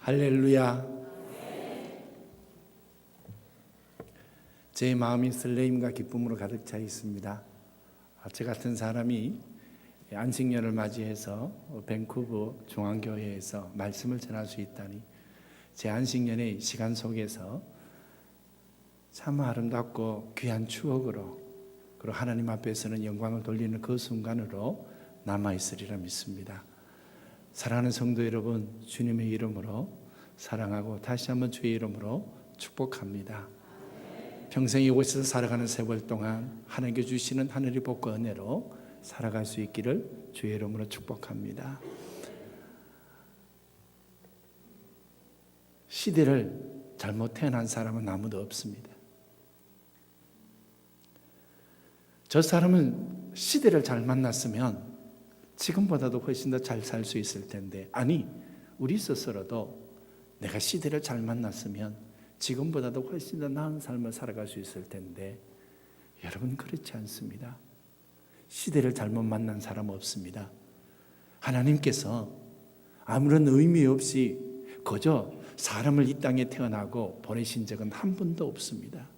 할렐루야. 제 마음이 설레임과 기쁨으로 가득 차 있습니다. 저 같은 사람이 안식년을 맞이해서 밴쿠버 중앙교회에서 말씀을 전할 수 있다니, 제 안식년의 시간 속에서 참 아름답고 귀한 추억으로, 그리고 하나님 앞에서는 영광을 돌리는 그 순간으로 남아있으리라 믿습니다. 사랑하는 성도 여러분, 주님의 이름으로 사랑하고 다시 한번 주의 이름으로 축복합니다. 평생 이곳에서 살아가는 세월 동안 하나님께 주시는 하늘의 복과 은혜로 살아갈 수 있기를 주의 이름으로 축복합니다. 시대를 잘못 태어난 사람은 아무도 없습니다. 저 사람은 시대를 잘 만났으면 지금보다도 훨씬 더 잘 살 수 있을 텐데, 아니, 우리 스스로도 내가 시대를 잘 만났으면 지금보다도 훨씬 더 나은 삶을 살아갈 수 있을 텐데, 여러분 그렇지 않습니다. 시대를 잘못 만난 사람 없습니다. 하나님께서 아무런 의미 없이 그저 사람을 이 땅에 태어나고 보내신 적은 한 번도 없습니다.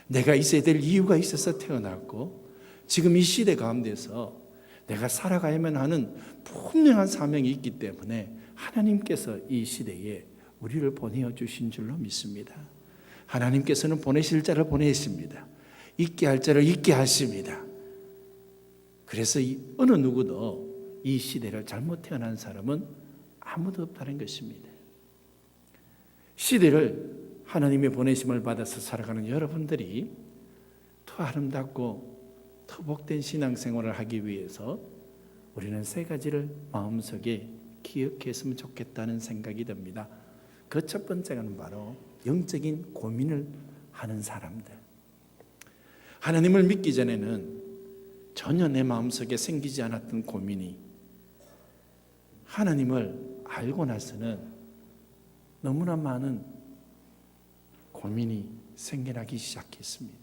내가 있어야 될 이유가 있어서 태어났고, 지금 이 시대 가운데서 내가 살아가야만 하는 분명한 사명이 있기 때문에 하나님께서 이 시대에 우리를 보내어 주신 줄로 믿습니다. 하나님께서는 보내실 자를 보내십니다. 있게 할 자를 있게 하십니다. 그래서 어느 누구도 이 시대를 잘못 태어난 사람은 아무도 없다는 것입니다. 시대를 하나님의 보내심을 받아서 살아가는 여러분들이 더 아름답고 더 복된 신앙생활을 하기 위해서 우리는 세 가지를 마음속에 기억했으면 좋겠다는 생각이 듭니다. 그 첫 번째는 바로 영적인 고민을 하는 사람들. 하나님을 믿기 전에는 전혀 내 마음속에 생기지 않았던 고민이 하나님을 알고 나서는 너무나 많은 고민이 생겨나기 시작했습니다.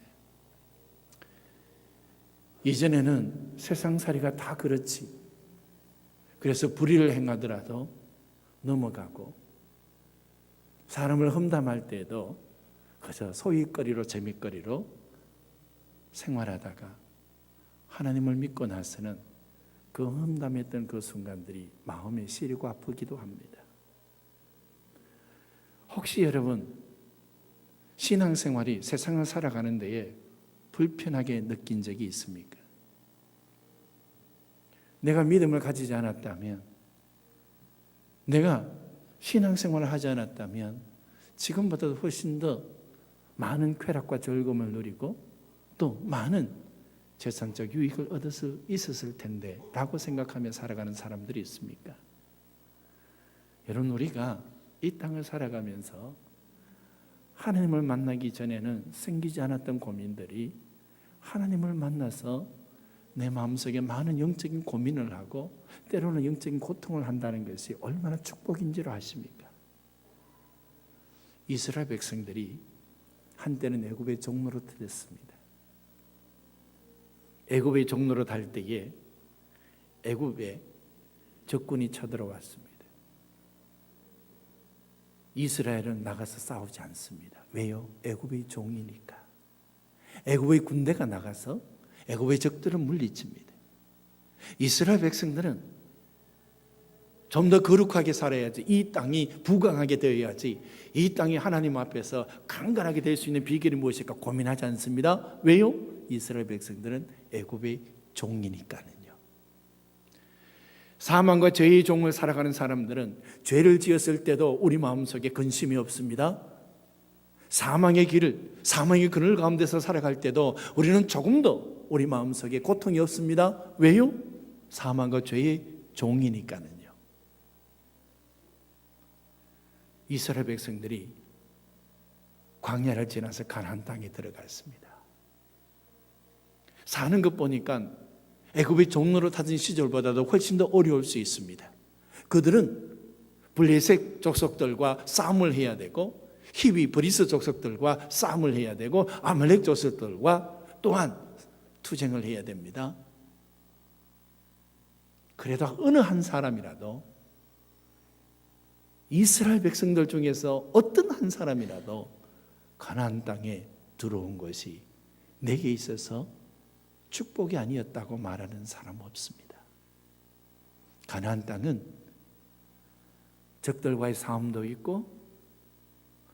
이전에는 세상살이가 다 그렇지, 그래서 불의를 행하더라도 넘어가고, 사람을 험담할 때에도 그저 소윗거리로 재밌거리로 생활하다가 하나님을 믿고 나서는 그 험담했던 그 순간들이 마음에 시리고 아프기도 합니다. 혹시 여러분 신앙생활이 세상을 살아가는 데에 불편하게 느낀 적이 있습니까? 내가 믿음을 가지지 않았다면, 내가 신앙생활을 하지 않았다면 지금보다도 훨씬 더 많은 쾌락과 즐거움을 누리고 또 많은 재산적 유익을 얻을 수 있었을 텐데 라고 생각하며 살아가는 사람들이 있습니까? 여러분, 우리가 이 땅을 살아가면서 하나님을 만나기 전에는 생기지 않았던 고민들이 하나님을 만나서 내 마음속에 많은 영적인 고민을 하고 때로는 영적인 고통을 한다는 것이 얼마나 축복인지를 아십니까? 이스라엘 백성들이 한때는 애굽의 종로로 들였습니다. 애굽의 종로로 달 때에 애굽에 적군이 쳐들어왔습니다. 이스라엘은 나가서 싸우지 않습니다. 왜요? 애굽의 종이니까. 애굽의 군대가 나가서 애굽의 적들을 물리칩니다. 이스라엘 백성들은 좀 더 거룩하게 살아야지, 이 땅이 부강하게 되어야지, 이 땅이 하나님 앞에서 강건하게 될 수 있는 비결이 무엇일까 고민하지 않습니다. 왜요? 이스라엘 백성들은 애굽의 종이니까는요. 사망과 죄의 종을 살아가는 사람들은 죄를 지었을 때도 우리 마음속에 근심이 없습니다. 사망의 그늘 가운데서 살아갈 때도 우리는 조금도 우리 마음속에 고통이 없습니다. 왜요? 사망과 죄의 종이니까는요. 이스라엘 백성들이 광야를 지나서 가나안 땅에 들어갔습니다. 사는 것 보니까 애굽의 종로로 타던 시절보다도 훨씬 더 어려울 수 있습니다. 그들은 블레셋 족속들과 싸움을 해야 되고, 히위 브리스 족속들과 싸움을 해야 되고, 아말렉 족속들과 또한 투쟁을 해야 됩니다. 그래도 어느 한 사람이라도 이스라엘 백성들 중에서 어떤 한 사람이라도 가나안 땅에 들어온 것이 내게 있어서 축복이 아니었다고 말하는 사람 없습니다. 가나안 땅은 적들과의 싸움도 있고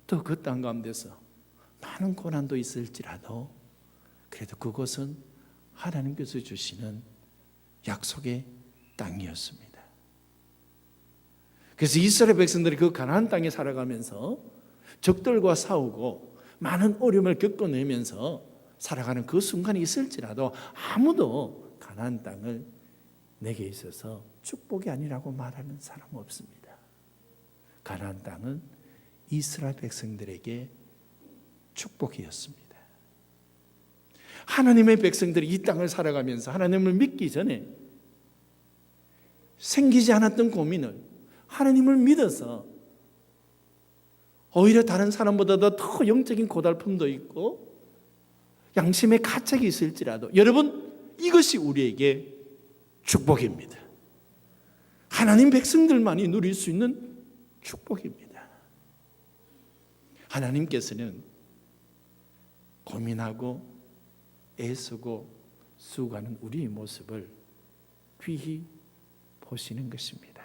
또 그 땅 가운데서 많은 고난도 있을지라도 그래도 그곳은 하나님께서 주시는 약속의 땅이었습니다. 그래서 이스라엘 백성들이 그 가나안 땅에 살아가면서 적들과 싸우고 많은 어려움을 겪어내면서 살아가는 그 순간이 있을지라도 아무도 가나안 땅을 내게 있어서 축복이 아니라고 말하는 사람 없습니다. 가나안 땅은 이스라엘 백성들에게 축복이었습니다. 하나님의 백성들이 이 땅을 살아가면서 하나님을 믿기 전에 생기지 않았던 고민을 하나님을 믿어서 오히려 다른 사람보다도 더 영적인 고달픔도 있고 양심의 가책이 있을지라도 여러분, 이것이 우리에게 축복입니다. 하나님 백성들만이 누릴 수 있는 축복입니다. 하나님께서는 고민하고 애쓰고 수고하는 우리의 모습을 귀히 보시는 것입니다.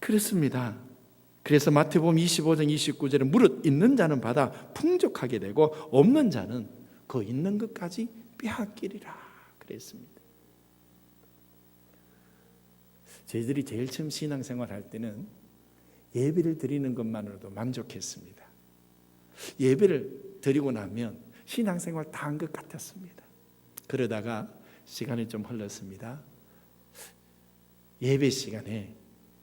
그렇습니다. 그래서 마태복음 25장 29절에 무릇 있는 자는 받아 풍족하게 되고 없는 자는 그 있는 것까지 빼앗기리라 그랬습니다. 저희들이 제일 처음 신앙생활 할 때는 예배를 드리는 것만으로도 만족했습니다. 예배를 드리고 나면 신앙생활 다 한 것 같았습니다. 그러다가 시간이 좀 흘렀습니다. 예배 시간에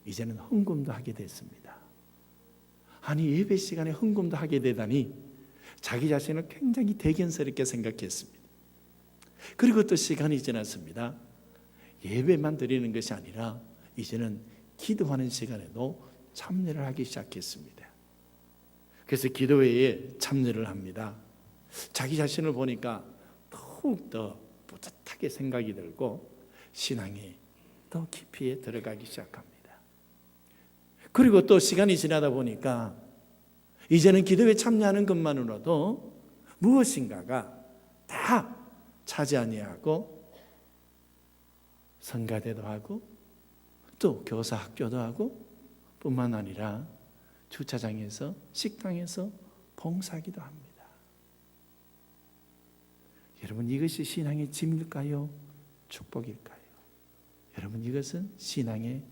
이제는 헌금도 하게 됐습니다. 아니, 예배 시간에 헌금도 하게 되다니 자기 자신을 굉장히 대견스럽게 생각했습니다. 그리고 또 시간이 지났습니다. 예배만 드리는 것이 아니라 이제는 기도하는 시간에도 참여를 하기 시작했습니다. 그래서 기도회에 참여를 합니다. 자기 자신을 보니까 더욱더 뿌듯하게 생각이 들고 신앙에 더 깊이 들어가기 시작합니다. 그리고 또 시간이 지나다 보니까 이제는 기도회에 참여하는 것만으로도 무엇인가가 다 차지 아니하고 성가대도 하고 또 교사 학교도 하고 뿐만 아니라 주차장에서 식당에서 봉사하기도 합니다. 여러분, 이것이 신앙의 짐일까요? 축복일까요? 여러분, 이것은 신앙의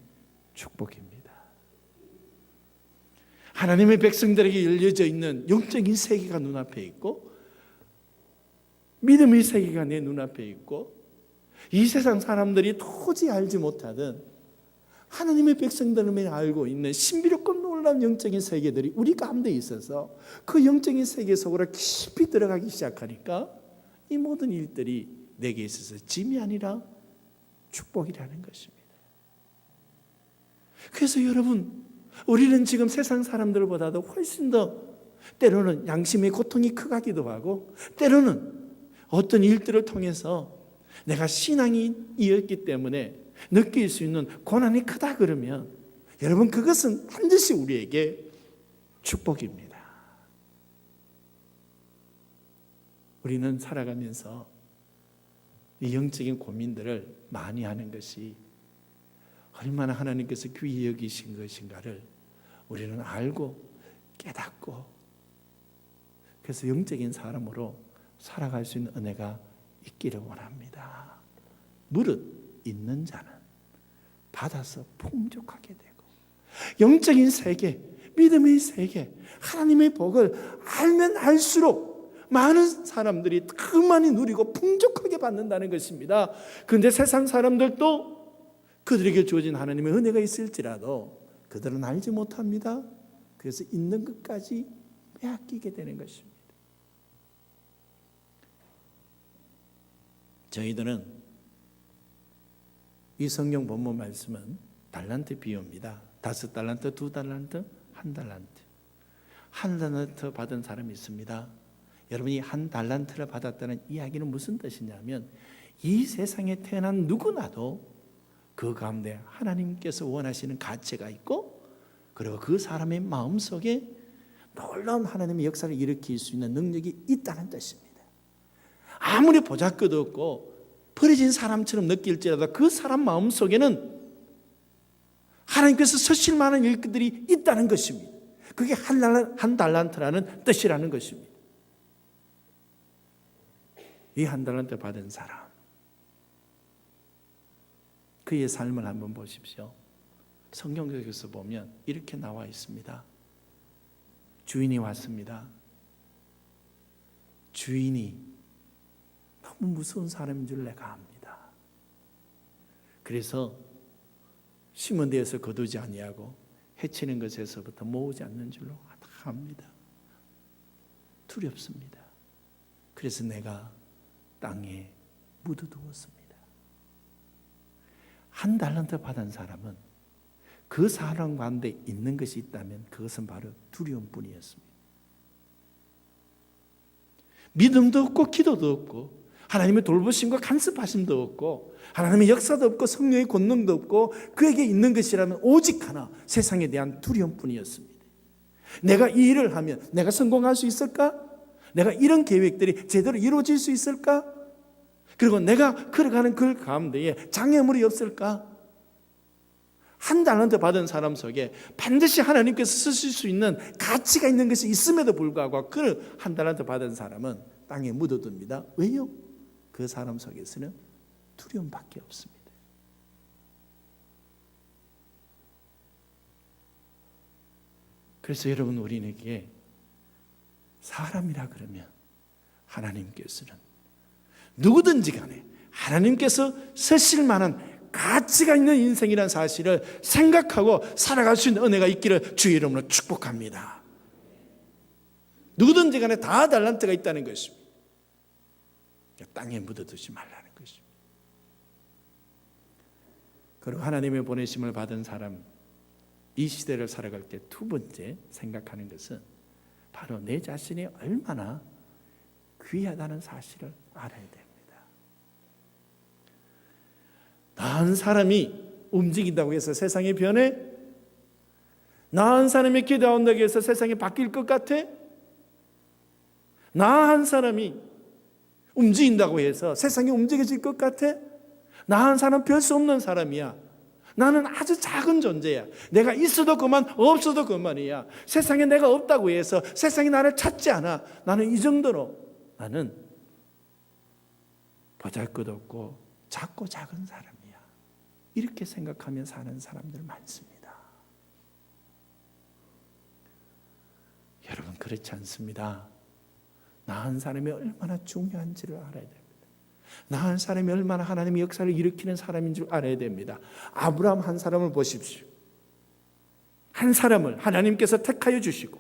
축복입니다. 하나님의 백성들에게 열려져 있는 영적인 세계가 눈앞에 있고 믿음의 세계가 내 눈앞에 있고 이 세상 사람들이 도저히 알지 못하던 하나님의 백성들만 알고 있는 신비롭고 놀라운 영적인 세계들이 우리 가운데 있어서 그 영적인 세계 속으로 깊이 들어가기 시작하니까 이 모든 일들이 내게 있어서 짐이 아니라 축복이라는 것입니다. 그래서 여러분, 우리는 지금 세상 사람들보다도 훨씬 더 때로는 양심의 고통이 크기도 하고 때로는 어떤 일들을 통해서 내가 신앙이 이었기 때문에 느낄 수 있는 고난이 크다 그러면 여러분, 그것은 반드시 우리에게 축복입니다. 우리는 살아가면서 이 영적인 고민들을 많이 하는 것이 얼마나 하나님께서 귀히 여기신 것인가를 우리는 알고 깨닫고 그래서 영적인 사람으로 살아갈 수 있는 은혜가 있기를 원합니다. 무릇 있는 자는 받아서 풍족하게 되고 영적인 세계, 믿음의 세계, 하나님의 복을 알면 알수록 많은 사람들이 더 많이 누리고 풍족하게 받는다는 것입니다. 그런데 세상 사람들도 그들에게 주어진 하나님의 은혜가 있을지라도 그들은 알지 못합니다. 그래서 있는 것까지 빼앗기게 되는 것입니다. 저희들은 이 성경 본문 말씀은 달란트 비유입니다. 5달란트, 2달란트, 1달란트. 1달란트 받은 사람이 있습니다. 여러분이 1달란트를 받았다는 이야기는 무슨 뜻이냐면 이 세상에 태어난 누구나도 그 가운데 하나님께서 원하시는 가치가 있고, 그리고 그 사람의 마음속에 놀라운 하나님의 역사를 일으킬 수 있는 능력이 있다는 뜻입니다. 아무리 보잘것없고 버려진 사람처럼 느낄지라도 그 사람 마음속에는 하나님께서 쓰실 만한 일들이 있다는 것입니다. 그게 한 달란트라는 뜻이라는 것입니다. 이 한 달란트 받은 사람, 그의 삶을 한번 보십시오. 성경에서 보면 이렇게 나와 있습니다. 주인이 왔습니다. 주인이 너무 무서운 사람인 줄 내가 압니다. 그래서 심은 데에서 거두지 아니하고 해치는 것에서부터 모으지 않는 줄로 압니다. 두렵습니다. 그래서 내가 땅에 묻어두었습니다. 한 달란트 받은 사람은 그 사람 가운데 있는 것이 있다면 그것은 바로 두려움뿐이었습니다. 믿음도 없고 기도도 없고 하나님의 돌보심과 간섭하심도 없고 하나님의 역사도 없고 성령의 권능도 없고 그에게 있는 것이라면 오직 하나, 세상에 대한 두려움뿐이었습니다. 내가 이 일을 하면 내가 성공할 수 있을까? 내가 이런 계획들이 제대로 이루어질 수 있을까? 그리고 내가 걸어가는 그 가운데에 장애물이 없을까? 한 달란트 받은 사람 속에 반드시 하나님께서 쓰실 수 있는 가치가 있는 것이 있음에도 불구하고 그 한 달란트 받은 사람은 땅에 묻어둡니다. 왜요? 그 사람 속에서는 두려움밖에 없습니다. 그래서 여러분, 우리에게 사람이라 그러면 하나님께서는 누구든지 간에 하나님께서 쓰실 만한 가치가 있는 인생이라는 사실을 생각하고 살아갈 수 있는 은혜가 있기를 주의 이름으로 축복합니다. 누구든지 간에 다 달란트가 있다는 것입니다. 땅에 묻어두지 말라는 것입니다. 그리고 하나님의 보내심을 받은 사람, 이 시대를 살아갈 때 두 번째 생각하는 것은 바로 내 자신이 얼마나 귀하다는 사실을 알아야 됩니다. 나은 사람이 움직인다고 해서 세상이 변해? 나은 사람이 기도한다고 해서 세상이 바뀔 것 같아? 나은 사람이 움직인다고 해서 세상이 움직여질 것 같아? 나은 사람은 별 수 없는 사람이야. 나는 아주 작은 존재야. 내가 있어도 그만, 없어도 그만이야. 세상에 내가 없다고 해서 세상이 나를 찾지 않아. 나는 이 정도로, 나는 보잘것없고 작고 작은 사람이야. 이렇게 생각하며 사는 사람들 많습니다. 여러분, 그렇지 않습니다. 나은 사람이 얼마나 중요한지를 알아야 됩니다. 나은 사람이 얼마나 하나님의 역사를 일으키는 사람인 줄 알아야 됩니다. 아브라함 한 사람을 보십시오. 한 사람을 하나님께서 택하여 주시고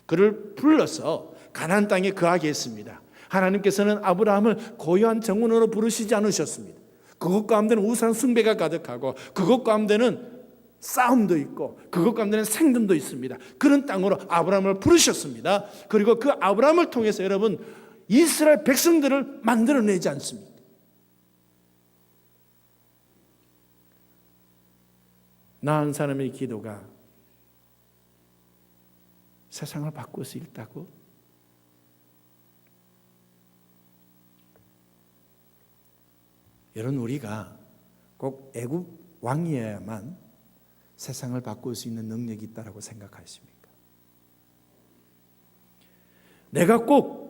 그를 불러서 가나안 땅에 거하게 했습니다. 하나님께서는 아브라함을 고요한 정원으로 부르시지 않으셨습니다. 그것 가운데는 우상 숭배가 가득하고 그것 가운데는 싸움도 있고 그것 가운데는 생존도 있습니다. 그런 땅으로 아브라함을 부르셨습니다. 그리고 그 아브라함을 통해서 여러분, 이스라엘 백성들을 만들어내지 않습니까? 나은 사람의 기도가 세상을 바꿀 수 있다고? 여러분, 우리가 꼭 애굽 왕이어야만 세상을 바꿀 수 있는 능력이 있다고 생각하십니까? 내가 꼭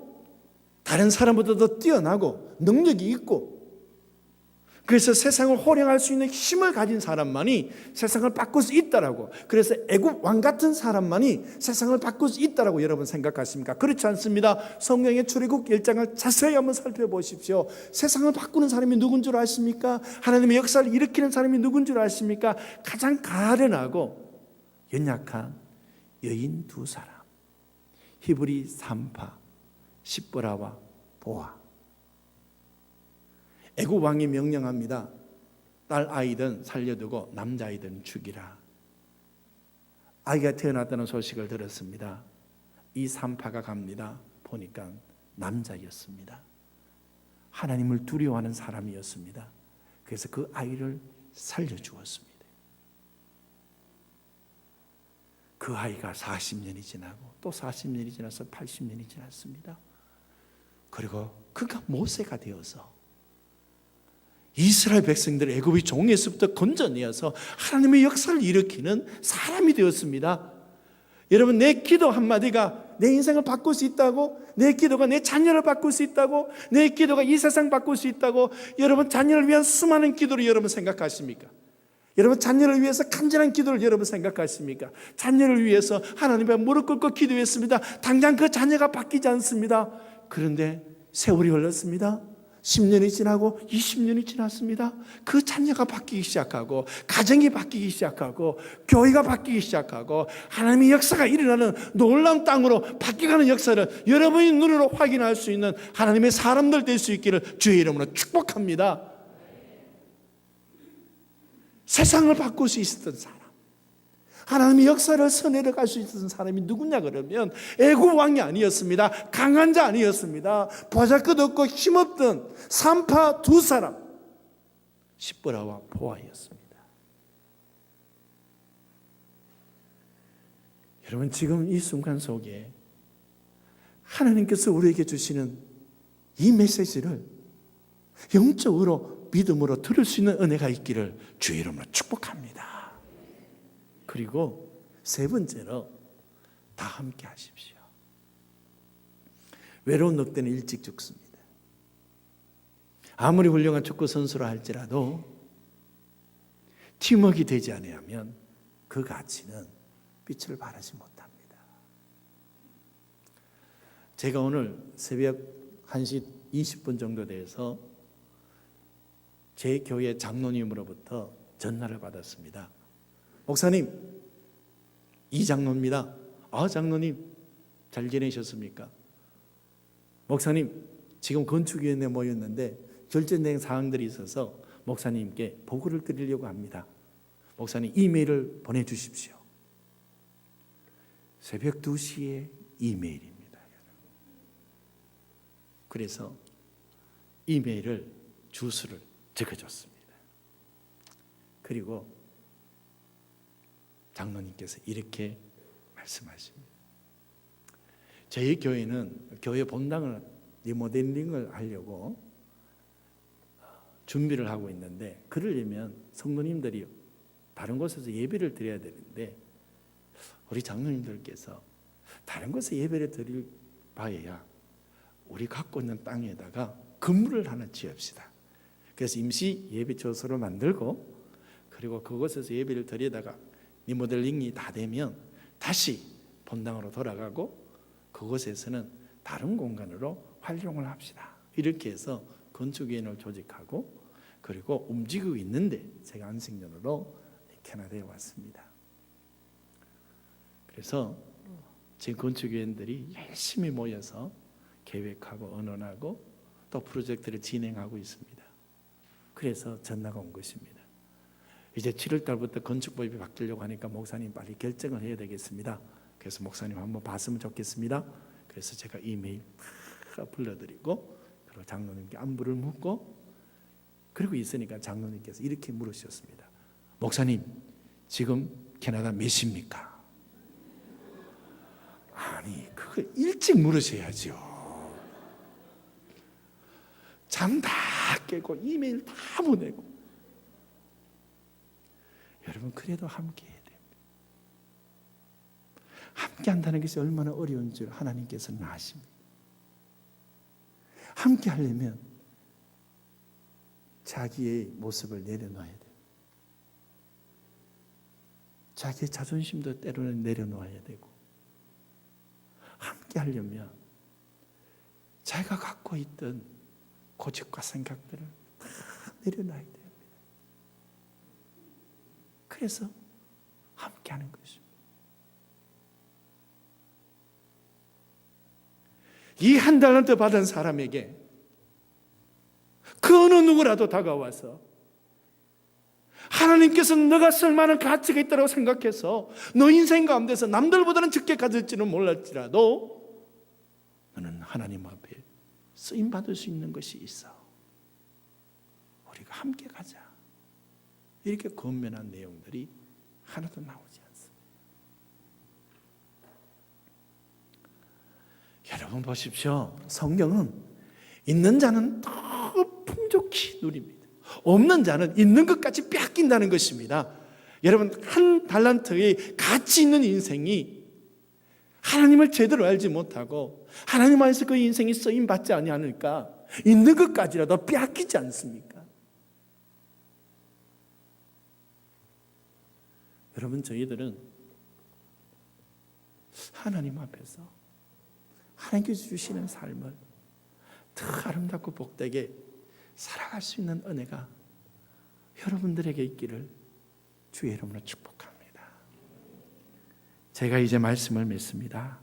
다른 사람보다 더 뛰어나고 능력이 있고 그래서 세상을 호령할 수 있는 힘을 가진 사람만이 세상을 바꿀 수 있다라고, 그래서 애굽 왕 같은 사람만이 세상을 바꿀 수 있다라고 여러분 생각하십니까? 그렇지 않습니다. 성경의 출애굽 1장을 자세히 한번 살펴보십시오. 세상을 바꾸는 사람이 누군 줄 아십니까? 하나님의 역사를 일으키는 사람이 누군 줄 아십니까? 가장 가련하고 연약한 여인 두 사람, 히브리 산파 십보라와 보아. 애굽 왕이 명령합니다. 딸 아이든 살려두고 남자 아이든 죽이라. 아이가 태어났다는 소식을 들었습니다. 이 산파가 갑니다. 보니까 남자였습니다. 하나님을 두려워하는 사람이었습니다. 그래서 그 아이를 살려주었습니다. 그 아이가 40년이 지나고 또 40년이 지나서 80년이 지났습니다. 그리고 그가 모세가 되어서 이스라엘 백성들을 애굽의 종에서부터 건져내어서 하나님의 역사를 일으키는 사람이 되었습니다. 여러분, 내 기도 한마디가 내 인생을 바꿀 수 있다고, 내 기도가 내 자녀를 바꿀 수 있다고, 내 기도가 이 세상 바꿀 수 있다고, 여러분 자녀를 위한 수많은 기도를 여러분 생각하십니까? 여러분 자녀를 위해서 간절한 기도를 여러분 생각하십니까? 자녀를 위해서 하나님 앞에 무릎 꿇고 기도했습니다. 당장 그 자녀가 바뀌지 않습니다. 그런데 세월이 흘렀습니다. 10년이 지나고 20년이 지났습니다. 그 자녀가 바뀌기 시작하고, 가정이 바뀌기 시작하고, 교회가 바뀌기 시작하고, 하나님의 역사가 일어나는 놀라운 땅으로 바뀌어가는 역사를 여러분이 눈으로 확인할 수 있는 하나님의 사람들 될 수 있기를 주의 이름으로 축복합니다. 세상을 바꿀 수 있었던 사람, 하나님의 역사를 선회를 갈 수 있었던 사람이 누구냐 그러면 애굽 왕이 아니었습니다. 강한 자 아니었습니다. 보잘것없고 힘없던 산파 두 사람, 십보라와 보아였습니다. 여러분, 지금 이 순간 속에 하나님께서 우리에게 주시는 이 메시지를 영적으로 믿음으로 들을 수 있는 은혜가 있기를 주의 이름으로 축복합니다. 그리고 세 번째로 다 함께 하십시오. 외로운 늑대는 일찍 죽습니다. 아무리 훌륭한 축구 선수라 할지라도 팀워크가 되지 않으면 그 가치는 빛을 발하지 못합니다. 제가 오늘 새벽 1시 20분 정도 돼서 제 교회 장로님으로부터 전화를 받았습니다. 목사님, 이 장로입니다. 아, 장로님 잘 지내셨습니까? 목사님, 지금 건축위원회 모였는데 결정된 사항들이 있어서 목사님께 보고를 드리려고 합니다. 목사님, 이메일을 보내주십시오. 새벽 2시에 이메일입니다. 그래서 이메일을 주소를 적어줬습니다. 그리고 장로님께서 이렇게 말씀하십니다. 저희 교회는 교회 본당을 리모델링을 하려고 준비를 하고 있는데, 그러려면 성도님들이 다른 곳에서 예배를 드려야 되는데 우리 장로님들께서 다른 곳에 예배를 드릴 바에야 우리 갖고 있는 땅에다가 건물을 하나 지읍시다. 그래서 임시 예배 처소를 만들고, 그리고 그곳에서 예배를 드리다가 리모델링이 다 되면 다시 본당으로 돌아가고 그곳에서는 다른 공간으로 활용을 합시다. 이렇게 해서 건축위원회를 조직하고, 그리고 움직이고 있는데 제가 안식년으로 캐나다에 왔습니다. 그래서 제 건축위원들이 열심히 모여서 계획하고 언론하고 또 프로젝트를 진행하고 있습니다. 그래서 전화가 온 것입니다. 이제 7월 달부터 건축법이 바뀌려고 하니까 목사님 빨리 결정을 해야 되겠습니다. 그래서 목사님 한번 봤으면 좋겠습니다. 그래서 제가 이메일 불러드리고, 그리고 장로님께 안부를 묻고, 그리고 있으니까 장로님께서 이렇게 물으셨습니다. 목사님, 지금 캐나다 몇 시입니까? 아니, 그걸 일찍 물으셔야죠. 잠 다 깨고 이메일 다 보내고. 여러분, 그래도 함께 해야 됩니다. 함께 한다는 것이 얼마나 어려운 줄 하나님께서는 아십니다. 함께 하려면 자기의 모습을 내려놔야 돼요. 자기의 자존심도 때로는 내려놓아야 되고, 함께 하려면 자기가 갖고 있던 고집과 생각들을 다 내려놔야 돼요. 그래서 함께 하는 것입니다. 이 한 달란트 받은 사람에게 그 어느 누구라도 다가와서 하나님께서는 너가 쓸만한 가치가 있다고 생각해서 너 인생 가운데서 남들보다는 적게 가질지는 몰랐지라도 너는 하나님 앞에 쓰임받을 수 있는 것이 있어. 우리가 함께 가자. 이렇게 권면한 내용들이 하나도 나오지 않습니다. 여러분 보십시오. 성경은 있는 자는 더 풍족히 누립니다. 없는 자는 있는 것까지 뺏긴다는 것입니다. 여러분, 한 달란트의 가치 있는 인생이 하나님을 제대로 알지 못하고 하나님 안에서 그 인생이 쓰임받지 아니하니까 있는 것까지라도 빼앗기지 않습니까? 여러분, 저희들은 하나님 앞에서 하나님께서 주시는 삶을 더 아름답고 복되게 살아갈 수 있는 은혜가 여러분들에게 있기를 주의 이름으로 축복합니다. 제가 이제 말씀을 맺습니다.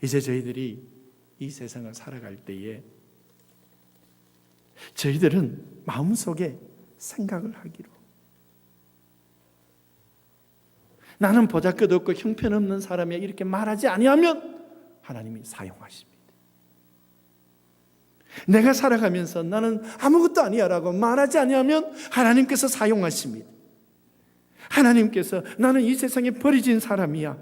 이제 저희들이 이 세상을 살아갈 때에 저희들은 마음속에 생각을 하기로, 나는 보잘것없고 형편없는 사람이야 이렇게 말하지 아니하면 하나님이 사용하십니다. 내가 살아가면서 나는 아무것도 아니야 라고 말하지 아니하면 하나님께서 사용하십니다. 하나님께서 나는 이 세상에 버려진 사람이야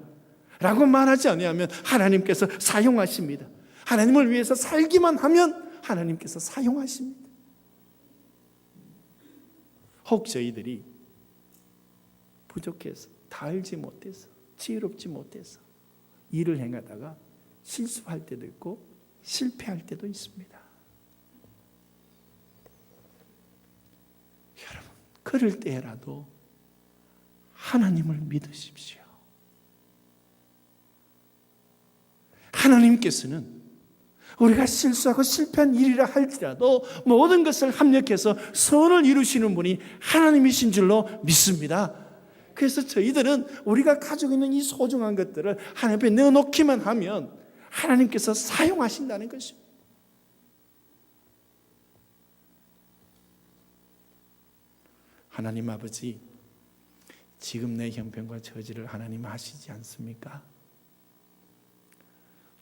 라고 말하지 아니하면 하나님께서 사용하십니다. 하나님을 위해서 살기만 하면 하나님께서 사용하십니다. 혹 저희들이 부족해서, 다 알지 못해서, 지혜롭지 못해서 일을 행하다가 실수할 때도 있고 실패할 때도 있습니다. 여러분, 그럴 때라도 하나님을 믿으십시오. 하나님께서는 우리가 실수하고 실패한 일이라 할지라도 모든 것을 합력해서 선을 이루시는 분이 하나님이신 줄로 믿습니다. 그래서 저희들은 우리가 가지고 있는 이 소중한 것들을 하나님 앞에 내어놓기만 하면 하나님께서 사용하신다는 것입니다. 하나님 아버지, 지금 내 형편과 처지를 하나님 아시지 않습니까?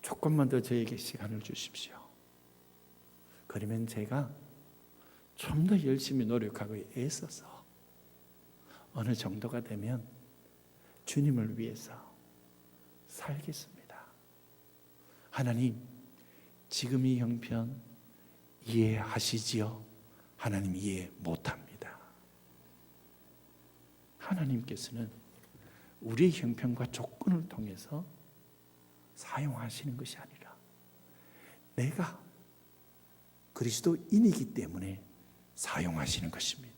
조금만 더 저에게 시간을 주십시오. 그러면 제가 좀 더 열심히 노력하고 애써서 어느 정도가 되면 주님을 위해서 살겠습니다. 하나님, 지금 이 형편 이해하시지요? 하나님 이해 못합니다. 하나님께서는 우리의 형편과 조건을 통해서 사용하시는 것이 아니라 내가 그리스도인이기 때문에 사용하시는 것입니다.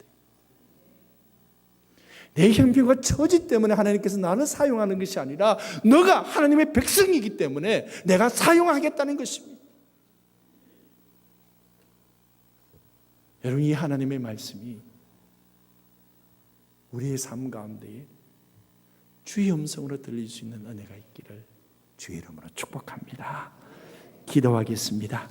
내 형편과 처지 때문에 하나님께서 나를 사용하는 것이 아니라 너가 하나님의 백성이기 때문에 내가 사용하겠다는 것입니다. 여러분, 이 하나님의 말씀이 우리의 삶 가운데에 주의 음성으로 들릴 수 있는 은혜가 있기를 주의 이름으로 축복합니다. 기도하겠습니다.